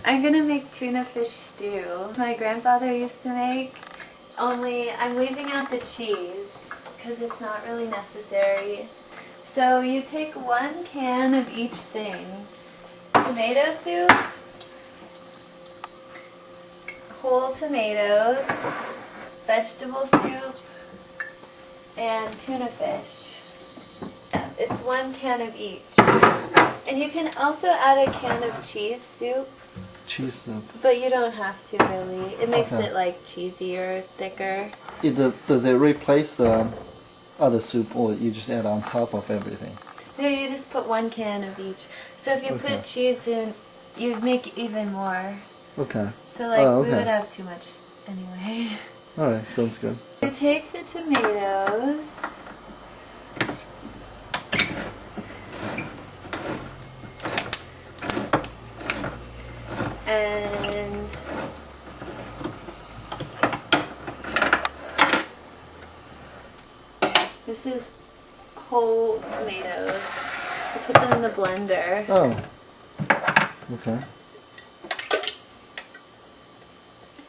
I'm gonna make tuna fish stew. My grandfather used to make, only I'm leaving out the cheese because it's not really necessary. So you take 1 can of each thing. Tomato soup, whole tomatoes, vegetable soup, and tuna fish. Yeah, it's 1 can of each. And you can also add a can of cheese soup. Cheese soup. But you don't have to really. It makes it like cheesier, thicker. Does it replace other soup, or you just add on top of everything? No, you just put 1 can of each. So if you put cheese in, you'd make even more. Okay. So like we would have too much anyway. Alright, sounds good. You take the tomatoes. And this is whole tomatoes. You put them in the blender. Oh. Okay.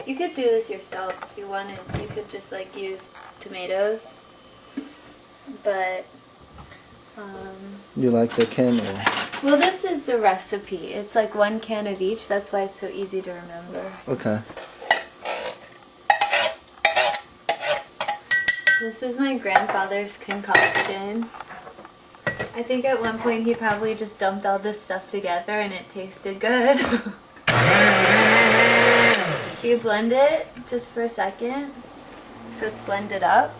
You could do this yourself if you wanted. You could just like use tomatoes. But you like the can or? well, this is the recipe. It's like 1 can of each. That's why it's so easy to remember. Okay. This is my grandfather's concoction. I think at one point he probably just dumped all this stuff together and it tasted good. You blend it just for a second so it's blended up.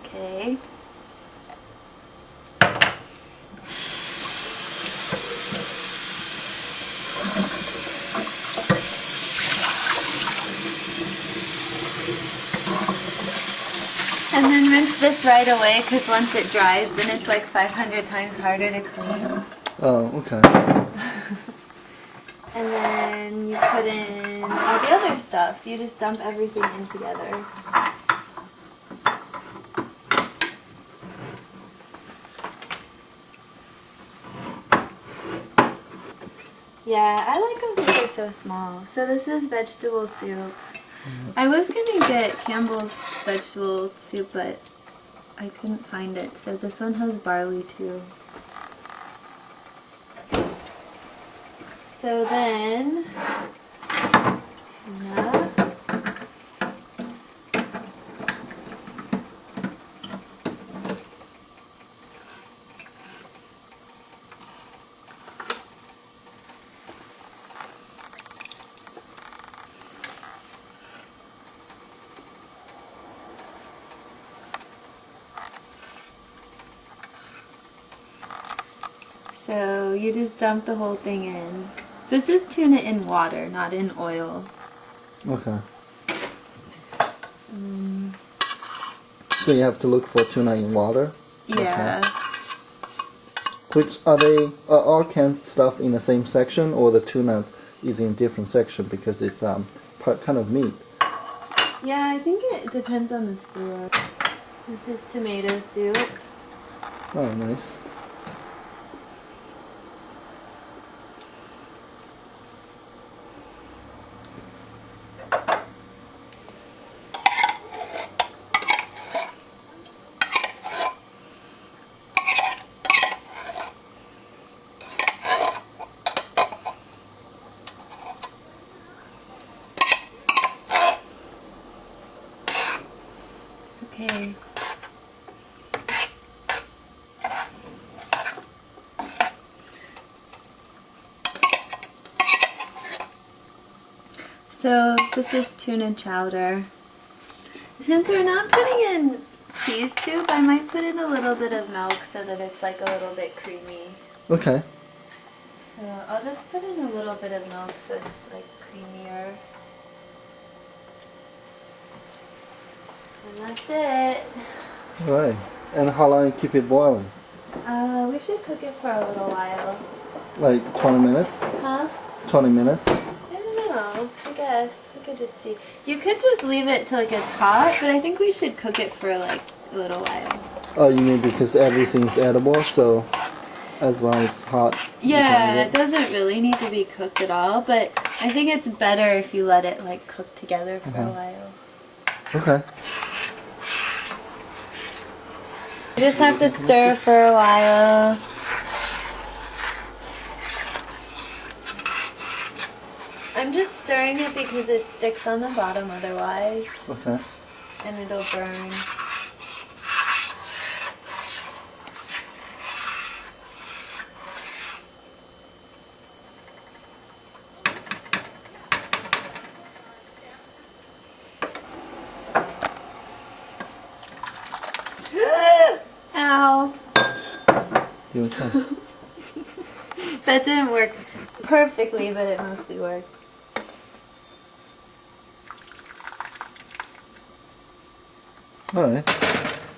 Okay. And then rinse this right away because once it dries then it's like 500 times harder to clean. Oh, okay. And then you put in all the other stuff. You just dump everything in together. Yeah, I like them because they're so small. So this is vegetable soup. I was gonna get Campbell's vegetable soup, but I couldn't find it. So this one has barley too. So then, tuna. So you just dump the whole thing in. This is tuna in water, not in oil. Okay. So you have to look for tuna in water? Yeah. Which are they all canned stuff in the same section, or the tuna is in a different section because it's kind of meat? Yeah, I think it depends on the store. This is tomato soup. Oh, nice. Okay. So this is tuna chowder. Since we're not putting in cheese soup, I might put in a little bit of milk so that it's like a little bit creamy. Okay. So I'll just put in a little bit of milk so it's like creamier. And that's it. Alright. And how long you keep it boiling? We should cook it for a little while. Like 20 minutes? Huh? 20 minutes? I don't know. I guess. We could just see. You could just leave it till it gets hot, but I think we should cook it for like a little while. Oh, you mean because everything's edible, so... as long as it's hot. Yeah, it doesn't really need to be cooked at all, but I think it's better if you let it like cook together for a while. Okay. You just have to stir for a while. I'm just stirring it because it sticks on the bottom otherwise. Okay. And it'll burn. Ow. Your turn. That didn't work perfectly, but it mostly worked. Alright.